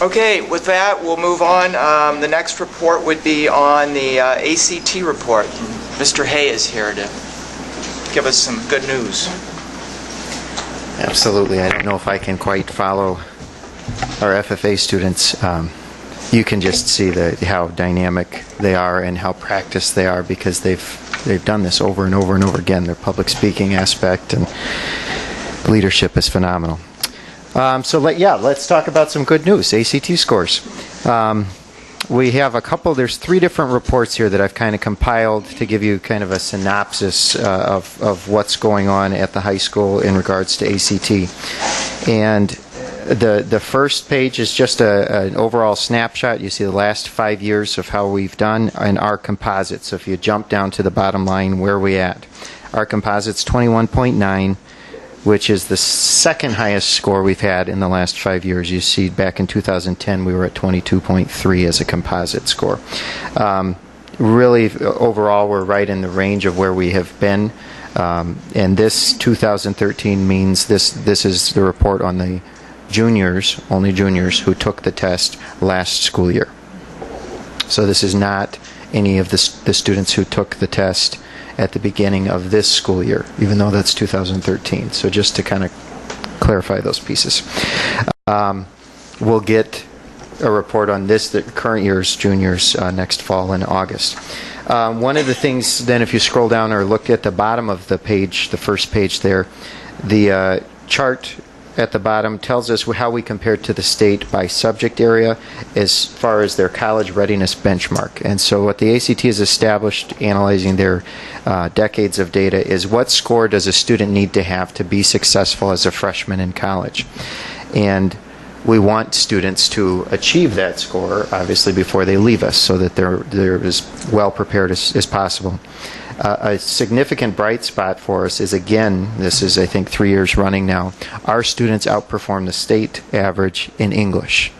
Okay, with that, we'll move on. The next report would be on the ACT report. Mr. Hay is here to give us some good news. Absolutely. I don't know if I can quite follow our FFA students. You can just see how dynamic they are and how practiced they are, because they've done this over and over and over again. Their public speaking aspect and leadership is phenomenal. Let's talk about some good news, ACT scores. We have there's 3 different reports here that I've kind of compiled to give you kind of a synopsis of what's going on at the high school in regards to ACT. And the first page is just an overall snapshot. You see the last 5 years of how we've done in our composite. So if you jump down to the bottom line, where are we at? Our composite's 21.9. which is the second highest score we've had in the last 5 years. You see, back in 2010, we were at 22.3 as a composite score. Really, overall, we're right in the range of where we have been. And this 2013 means this is the report on the only juniors, who took the test last school year. So this is not any of the students who took the test at the beginning of this school year, even though that's 2013. So just to kind of clarify those pieces. We'll get a report on the current year's juniors next fall in August. One of the things then, if you scroll down or look at the bottom of the page, the first page there, the chart at the bottom tells us how we compare to the state by subject area as far as their college readiness benchmark. And so what the ACT has established, analyzing their decades of data, is what score does a student need to have to be successful as a freshman in college. And we want students to achieve that score, obviously, before they leave us, so that they're as well prepared as possible. A significant bright spot for us is, again, this is, I think, 3 years running now, our students outperform the state average in English.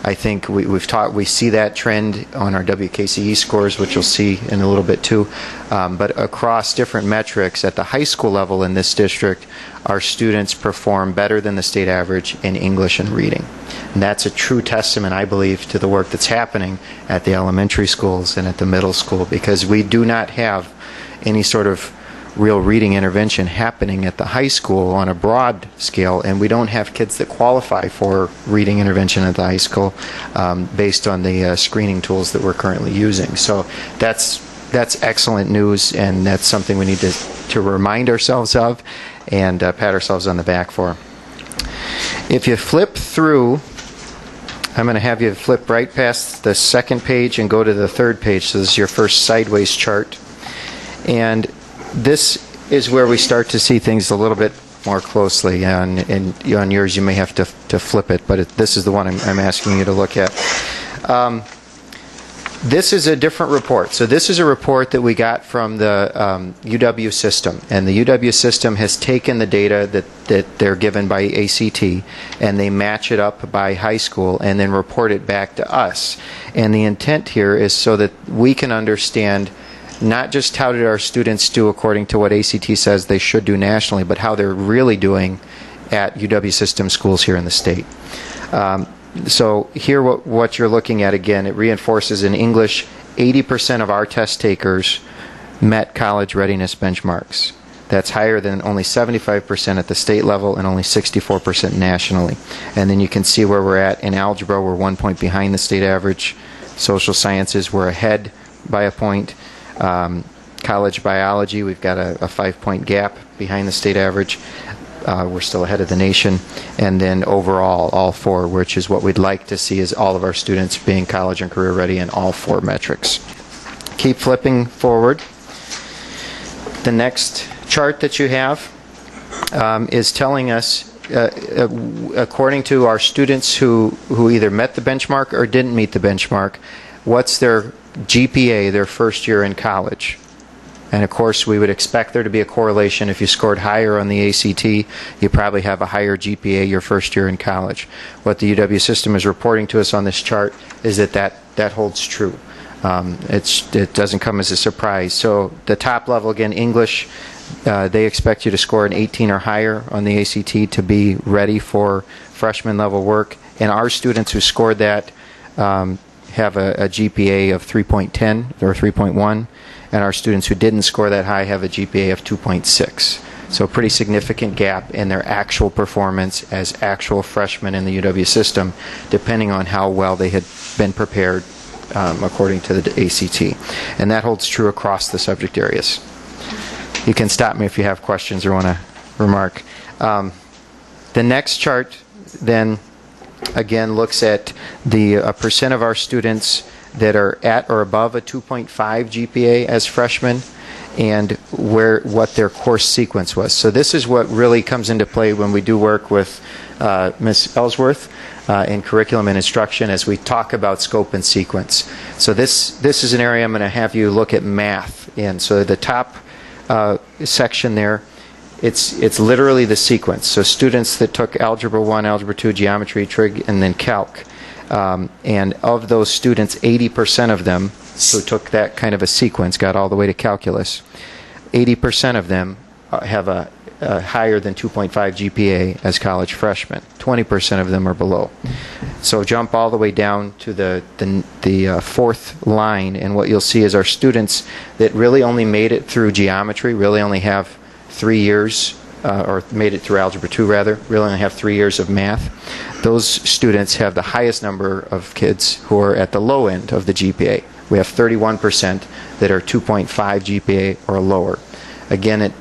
I think we see that trend on our WKCE scores, which you'll see in a little bit too. But across different metrics at the high school level in this district, our students perform better than the state average in English and reading. And that's a true testament, I believe, to the work that's happening at the elementary schools and at the middle school, because we do not have any sort of real reading intervention happening at the high school on a broad scale, and we don't have kids that qualify for reading intervention at the high school based on the screening tools that we're currently using. So that's excellent news, and that's something we need to remind ourselves of and pat ourselves on the back for. If you flip through, I'm going to have you flip right past the second page and go to the third page. So this is your first sideways chart. And this is where we start to see things a little bit more closely. And on yours, you may have to flip it, but this is the one I'm asking you to look at. This is a different report. So this is a report that we got from the UW system. And the UW system has taken the data that they're given by ACT, and they match it up by high school and then report it back to us. And the intent here is so that we can understand not just how did our students do according to what ACT says they should do nationally, but how they're really doing at UW system schools here in the state. So here what you're looking at, again, it reinforces in English, 80% of our test takers met college readiness benchmarks. That's higher than only 75% at the state level and only 64% nationally. And then you can see where we're at. In algebra, we're 1 point behind the state average. Social sciences, we're ahead by a point. College biology, we've got a 5-point gap behind the state average. We're still ahead of the nation. And then overall, all four, which is what we'd like to see, is all of our students being college and career ready in all four metrics. Keep flipping forward. The next chart that you have is telling us, according to our students who either met the benchmark or didn't meet the benchmark, what's their GPA their first year in college. And of course, we would expect there to be a correlation. If you scored higher on the ACT, you probably have a higher GPA your first year in college. What the UW system is reporting to us on this chart is that holds true. It doesn't come as a surprise. So the top level, again, English, they expect you to score an 18 or higher on the ACT to be ready for freshman level work. And our students who scored that have a GPA of 3.10 or 3.1, and our students who didn't score that high have a GPA of 2.6. So a pretty significant gap in their actual performance as actual freshmen in the UW system, depending on how well they had been prepared according to the ACT. And that holds true across the subject areas. You can stop me if you have questions or want to remark. The next chart then again looks at the percent of our students that are at or above a 2.5 GPA as freshmen and what their course sequence was. So this is what really comes into play when we do work with Ms. Ellsworth in curriculum and instruction as we talk about scope and sequence. So this is an area I'm going to have you look at math in. So the top section there, it's literally the sequence. So students that took Algebra 1, Algebra 2, Geometry, Trig, and then Calc. And of those students, 80% of them who took that kind of a sequence, got all the way to calculus, 80% of them have a higher than 2.5 GPA as college freshmen. 20% of them are below. So jump all the way down to the fourth line, and what you'll see is our students that really only made it through geometry, really only have 3 years, or made it through Algebra 2 rather, really only have 3 years of math. Those students have the highest number of kids who are at the low end of the GPA. We have 31% that are 2.5 GPA or lower. Again,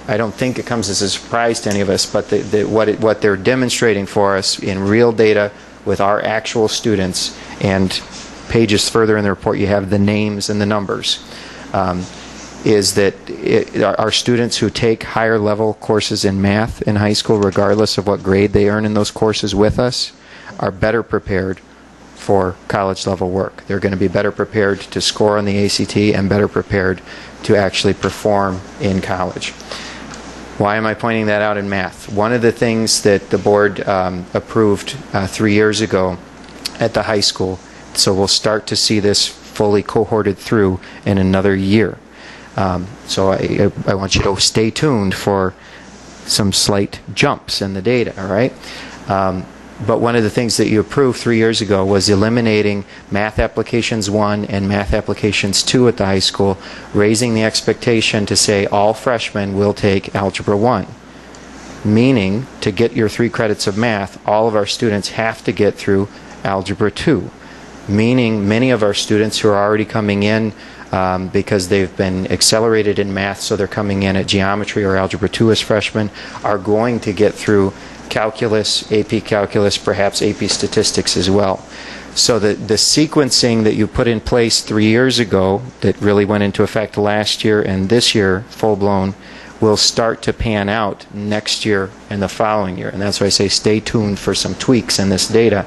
I don't think it comes as a surprise to any of us, but what they're demonstrating for us in real data with our actual students, and pages further in the report you have the names and the numbers, is that our students who take higher level courses in math in high school, regardless of what grade they earn in those courses with us, are better prepared for college level work. They're going to be better prepared to score on the ACT and better prepared to actually perform in college. Why am I pointing that out in math? One of the things that the board approved 3 years ago at the high school, so we'll start to see this fully cohorted through in another year. So I want you to stay tuned for some slight jumps in the data, all right? But one of the things that you approved 3 years ago was eliminating Math Applications 1 and Math Applications 2 at the high school, raising the expectation to say all freshmen will take Algebra 1. Meaning, to get your 3 credits of math, all of our students have to get through Algebra 2. Meaning, many of our students who are already coming in because they've been accelerated in math, so they're coming in at Geometry or Algebra 2 as freshmen, are going to get through Calculus, AP Calculus, perhaps AP Statistics as well. So the sequencing that you put in place 3 years ago that really went into effect last year and this year, full-blown, will start to pan out next year and the following year. And that's why I say stay tuned for some tweaks in this data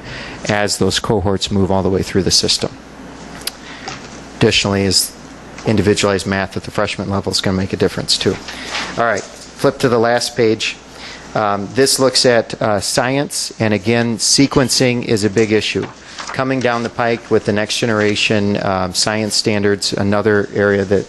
as those cohorts move all the way through the system. Additionally, is individualized math at the freshman level is going to make a difference too. All right, flip to the last page. This looks at science, and again, sequencing is a big issue. Coming down the pike with the next generation science standards, another area that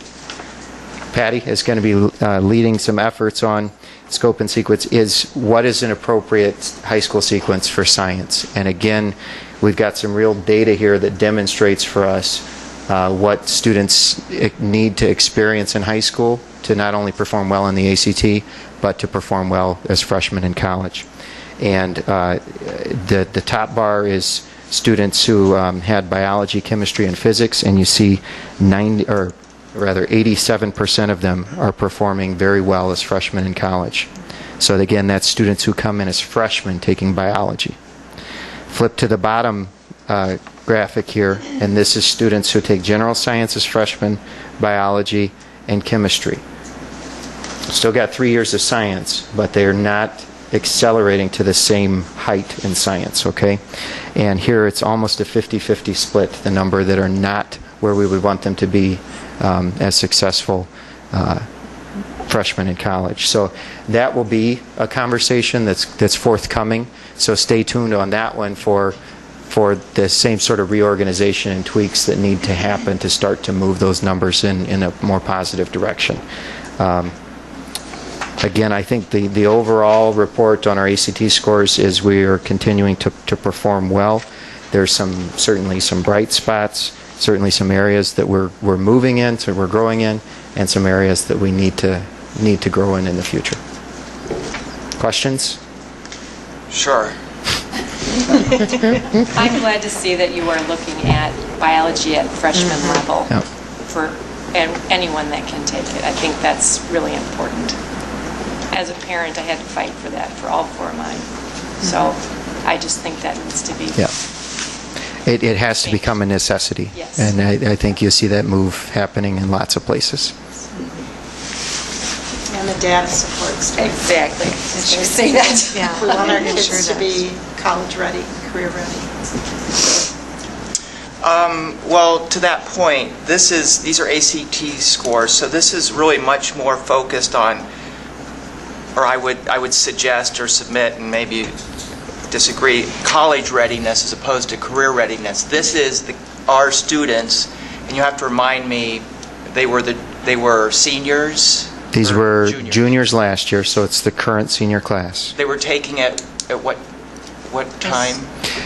Patty is going to be leading some efforts on, scope and sequence, is what is an appropriate high school sequence for science. And again, we've got some real data here that demonstrates for us what students need to experience in high school to not only perform well in the ACT, but to perform well as freshmen in college. And the top bar is students who had biology, chemistry, and physics, and you see 87% of them are performing very well as freshmen in college. So again, that's students who come in as freshmen taking biology. Flip to the bottom graphic here, and this is students who take general science as freshmen, biology, and chemistry. Still got 3 years of science, but they're not accelerating to the same height in science, okay? And here it's almost a 50-50 split, the number that are not where we would want them to be as successful freshmen in college. So that will be a conversation that's forthcoming. So stay tuned on that one for for the same sort of reorganization and tweaks that need to happen to start to move those numbers in a more positive direction. Again, I think the overall report on our ACT scores is we are continuing to perform well. There's certainly some bright spots, certainly some areas that we're moving in, so we're growing in, and some areas that we need to grow in the future. Questions? Sure. I'm glad to see that you are looking at biology at freshman level Yep. for anyone that can take it. I think that's really important. As a parent, I had to fight for that for all 4 of mine. So I just think that needs to be. Yeah. It has to become a necessity. Yes. And I think you see that move happening in lots of places. And the data supports. Exactly. I was going to say that. Yeah, we want our kids to be college-ready, career-ready. Well, to that point, these are ACT scores, so this is really much more focused on, or I would suggest or submit, and maybe disagree, college readiness as opposed to career readiness. This is our students, and you have to remind me, they were seniors. These or were juniors last year, so it's the current senior class. They were taking it at what time?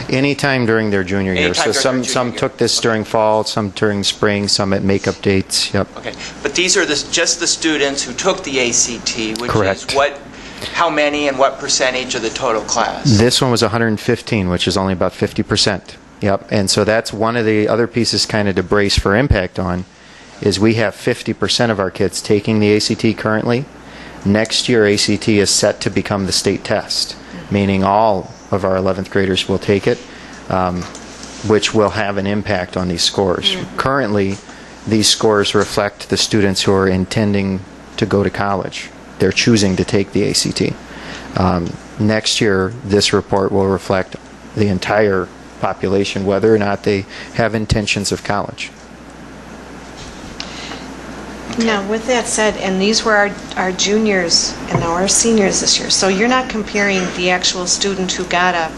Anytime during their junior year. Anytime So during their some junior took this during fall, some during spring, some at makeup dates. Yep. Okay, but these are just the students who took the ACT, which Correct. is how many and what percentage of the total class? This one was 115, which is only about 50%. Yep. And so that's one of the other pieces kind of to brace for impact on, is we have 50% of our kids taking the ACT currently. Next year, ACT is set to become the state test, meaning all of our 11th graders will take it, which will have an impact on these scores. Currently, these scores reflect the students who are intending to go to college. They're choosing to take the ACT. Next year, this report will reflect the entire population, whether or not they have intentions of college. Now, with that said, and these were our juniors and now our seniors this year, so you're not comparing the actual student who got a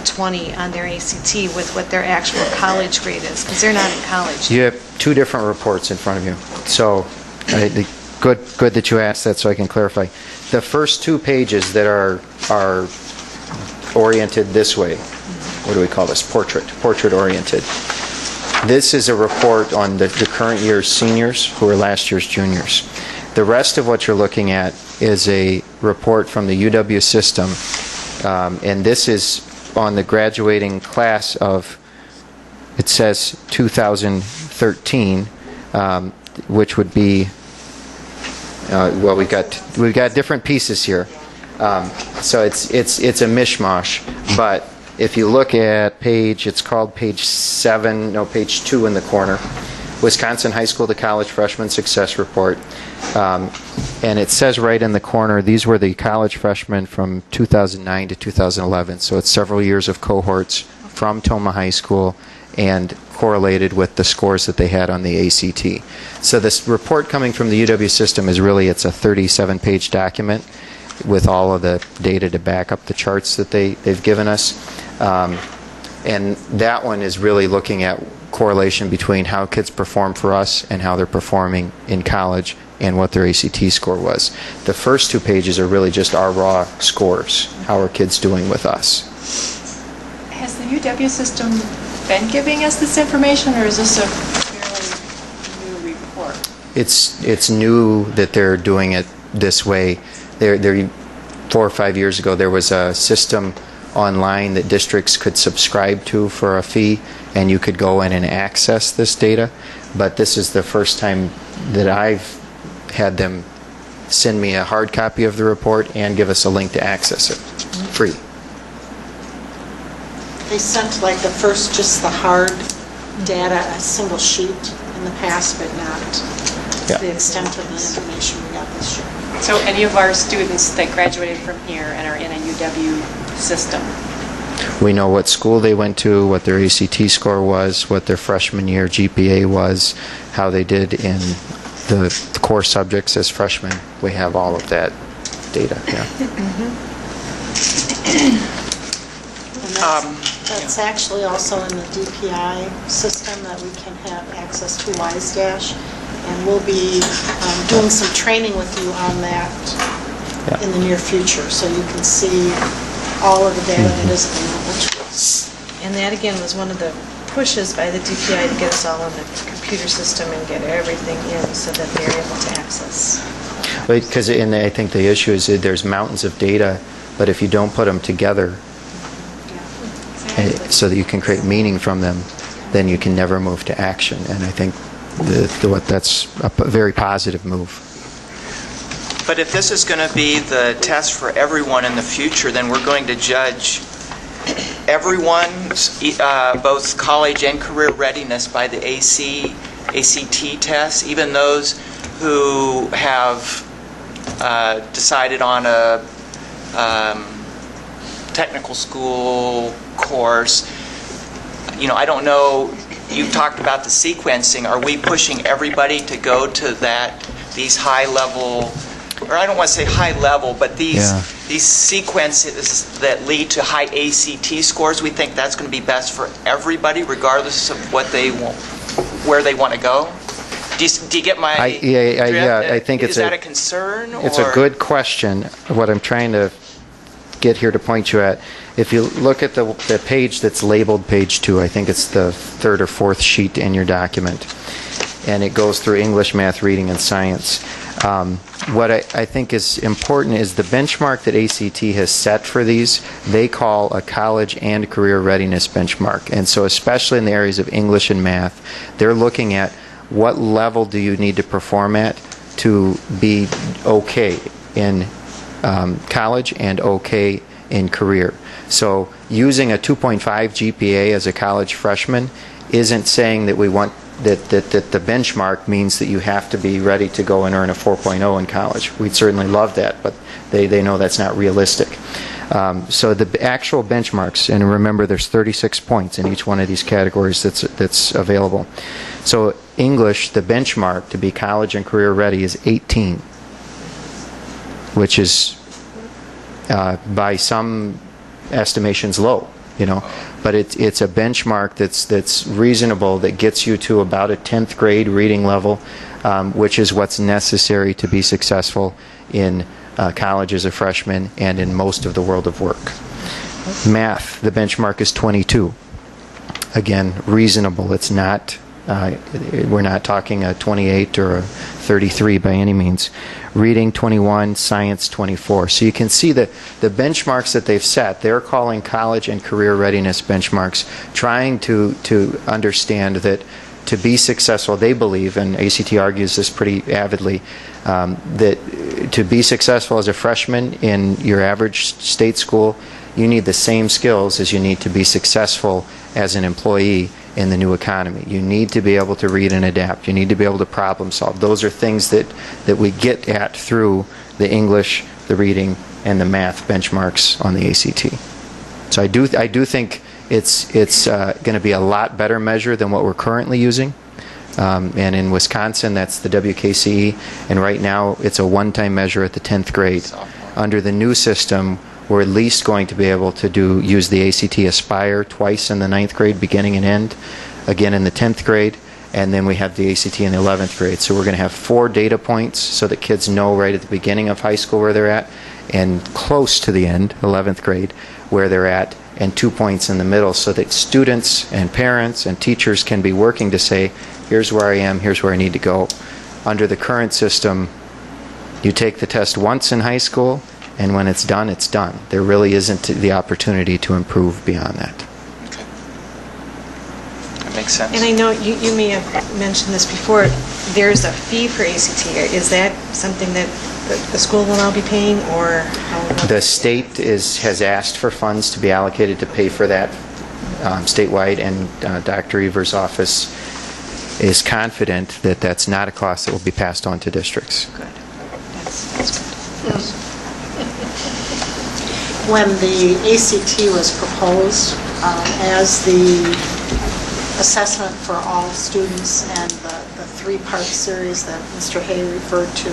20 on their ACT with what their actual college grade is, because they're not in college. You have two different reports in front of you. So, good that you asked that so I can clarify. The first 2 pages that are oriented this way, what do we call this? Portrait oriented. This is a report on the current year's seniors who are last year's juniors. The rest of what you're looking at is a report from the UW system, and this is on the graduating class of, it says 2013, which would be, well, we've got different pieces here. So it's a mishmash, but if you look at it's called page 2 in the corner, Wisconsin High School to College Freshman Success Report. And it says right in the corner, these were the college freshmen from 2009 to 2011. So it's several years of cohorts from Toma High School and correlated with the scores that they had on the ACT. So this report coming from the UW system is really, it's a 37-page document with all of the data to back up the charts that they've given us. And that one is really looking at correlation between how kids perform for us and how they're performing in college and what their ACT score was. The first 2 pages are really just our raw scores. How are kids doing with us? Has the UW system been giving us this information, or is this a fairly new report? It's new that they're doing it this way. 4 or 5 years ago, there was a system online that districts could subscribe to for a fee, and you could go in and access this data. But this is the first time that I've had them send me a hard copy of the report and give us a link to access it, free. They sent like just the hard data, a single sheet in the past, but not to the extent of the information we got this year. So any of our students that graduated from here and are in a UW system? We know what school they went to, what their ACT score was, what their freshman year GPA was, how they did in the core subjects as freshmen. We have all of that data. Yeah. That's actually also in the DPI system that we can have access to WISE Dash, and we'll be doing some training with you on that in the near future, so you can see all of the data that is available to us. And that, again, was one of the pushes by the DPI to get us all on the computer system and get everything in so that they're able to access. Because I think the issue is that there's mountains of data, but if you don't put them together so that you can create meaning from them, then you can never move to action. And I think that's a very positive move. But if this is going to be the test for everyone in the future, then we're going to judge everyone's both college and career readiness by the ACT tests, even those who have decided on a technical school course. You know, I don't know, you talked about the sequencing. Are we pushing everybody to go to these high level, or I don't want to say high level, but these sequences that lead to high ACT scores? We think that's going to be best for everybody, regardless of what they want, where they want to go. Do you get my drift? I think is that a concern? It's a good question. What I'm trying to get here to point you at, if you look at the page that's labeled page 2, I think it's the third or fourth sheet in your document, and it goes through English, math, reading, and science. What I think is important is the benchmark that ACT has set for these, they call a college and career readiness benchmark. And so especially in the areas of English and math, they're looking at what level do you need to perform at to be okay in college and okay in career. So using a 2.5 GPA as a college freshman isn't saying that we want that the benchmark means that you have to be ready to go and earn a 4.0 in college. We'd certainly love that, but they know that's not realistic. So the actual benchmarks, and remember there's 36 points in each one of these categories that's available. So English, the benchmark to be college and career ready is 18, which is by some estimations low, you know, but it's a benchmark that's reasonable, that gets you to about a 10th grade reading level, which is what's necessary to be successful in college as a freshman and in most of the world of work. Math, the benchmark is 22. Again, reasonable. It's not, we're not talking a 28 or a 33 by any means. Reading 21, science 24. So you can see that the benchmarks that they've set, they're calling college and career readiness benchmarks, trying to understand that to be successful, they believe, and ACT argues this pretty avidly, that to be successful as a freshman in your average state school, you need the same skills as you need to be successful as an employee in the new economy. You need to be able to read and adapt. You need to be able to problem solve. Those are things that we get at through the English, the reading, and the math benchmarks on the ACT. So I do think it's going to be a lot better measure than what we're currently using. And in Wisconsin, that's the WKCE, and right now it's a one-time measure at the 10th grade. Under the new system, we're at least going to be able to use the ACT Aspire twice in the 9th grade, beginning and end, again in the 10th grade, and then we have the ACT in the 11th grade. So we're going to have 4 data points so that kids know right at the beginning of high school where they're at, and close to the end, 11th grade, where they're at, and 2 points in the middle, so that students and parents and teachers can be working to say, here's where I am, here's where I need to go. Under the current system, you take the test once in high school, and when it's done, it's done. There really isn't the opportunity to improve beyond that. Okay. That makes sense. And I know you may have mentioned this before, there's a fee for ACT. Is that something that the school will now be paying, or how? The state has asked for funds to be allocated to pay for that statewide, and Dr. Evers' office is confident that that's not a cost that will be passed on to districts. Good. That's good. Yes. When the ACT was proposed as the assessment for all students and the three-part series that Mr. Hay referred to,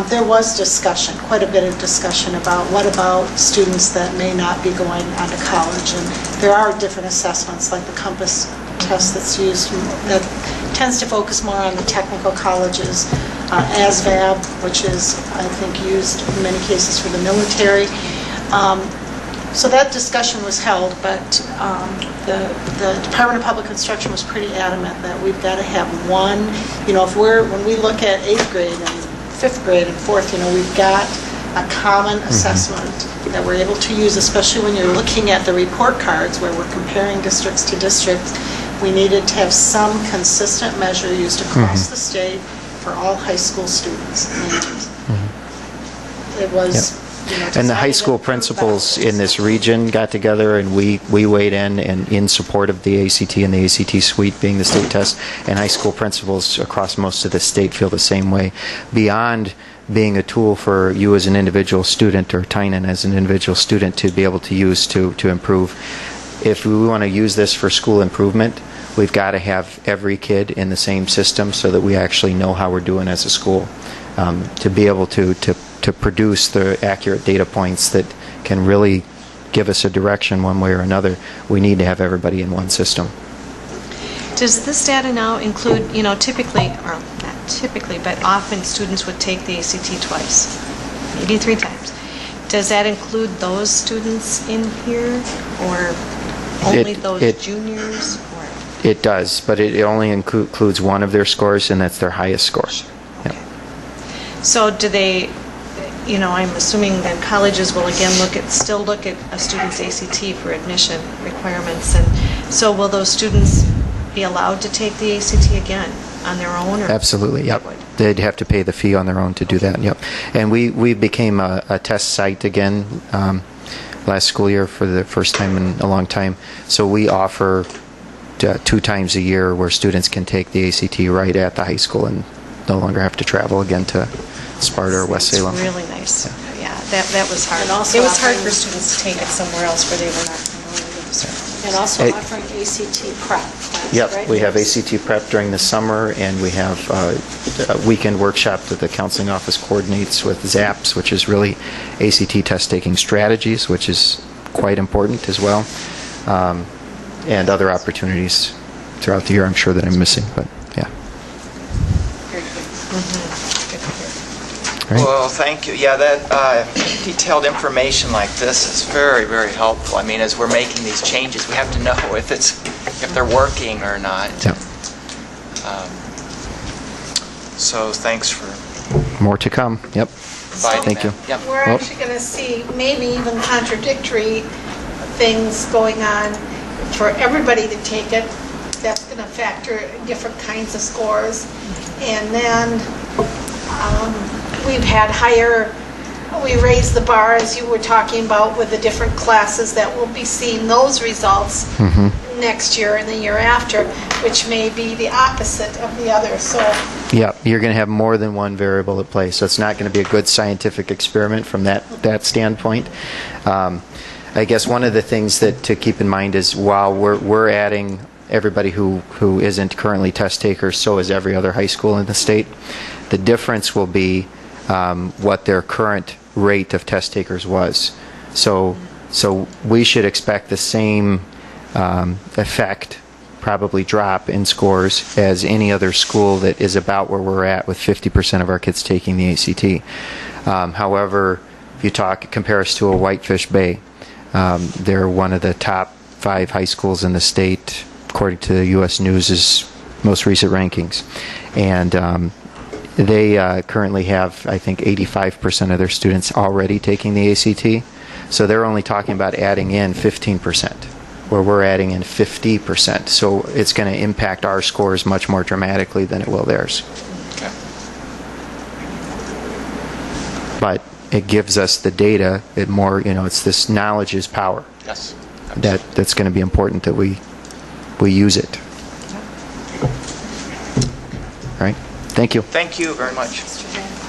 there was discussion, quite a bit of discussion about what about students that may not be going on to college. And there are different assessments, like the COMPASS test that's used, that tends to focus more on the technical colleges, ASVAB, which is, I think, used in many cases for the military. So that discussion was held, but the Department of Public Instruction was pretty adamant that we've got to have one, when we look at 8th grade and 5th grade and 4th, we've got a common assessment that we're able to use, especially when you're looking at the report cards where we're comparing districts to districts. We needed to have some consistent measure used across the state for all high school students. And it was... And the high school principals in this region got together, and we weighed in support of the ACT and the ACT Suite being the state test, and high school principals across most of the state feel the same way. Beyond being a tool for you as an individual student, or Tynan as an individual student to be able to use to improve, if we want to use this for school improvement, we've got to have every kid in the same system so that we actually know how we're doing as a school, to be able to produce the accurate data points that can really give us a direction one way or another. We need to have everybody in one system. Does this data now include, typically, or not typically, but often students would take the ACT twice, maybe 3 times. Does that include those students in here, or only those juniors? Or? It does, but it only includes one of their scores, and that's their highest score. Okay. So do they... I'm assuming that colleges will again still look at a student's ACT for admission requirements, and so will those students be allowed to take the ACT again on their own? Or Absolutely, yep. They'd have to pay the fee on their own to do that, yep. And we became a test site again last school year for the first time in a long time. So we offer 2 times a year where students can take the ACT right at the high school and no longer have to travel again to Sparta or West Salem. It's really nice. Yeah, that was hard. And also it was hard offering- for students to take it somewhere else where they were not familiar with the service. And also offering ACT prep class, Yep, right? we have ACT prep during the summer, and we have a weekend workshop that the counseling office coordinates with ZAPS, which is really ACT test-taking strategies, which is quite important as well, and other opportunities throughout the year I'm sure that I'm missing, but yeah. Very good. Good to hear. Right. Well, thank you. Yeah, that detailed information like this is very, very helpful. I mean, as we're making these changes, we have to know if they're working or not. Yep. So thanks for More to come, yep. providing Thank that. you. Yep. We're Well- actually going to see maybe even contradictory things going on for everybody to take it. That's going to factor different kinds of scores. And then we've had we raised the bar, as you were talking about, with the different classes that will be seeing those results next year and the year after, which may be the opposite of the other. So Yeah, you're going to have more than one variable at play, so it's not going to be a good scientific experiment from that standpoint. I guess one of the things that to keep in mind is while we're adding everybody who isn't currently test takers, so is every other high school in the state. The difference will be what their current rate of test takers was. So we should expect the same effect, probably drop in scores as any other school that is about where we're at with 50% of our kids taking the ACT. However, if you compare us to a Whitefish Bay, they're one of the top 5 high schools in the state, according to the U.S. News' most recent rankings. And they currently have, I think, 85% of their students already taking the ACT. So they're only talking about adding in 15%, where we're adding in 50%. So it's going to impact our scores much more dramatically than it will theirs. Okay. But it gives us the data. It's this knowledge is power. Yes. That's going to be important that we use it. All right. Thank you. Thank you very much. Mr. Van.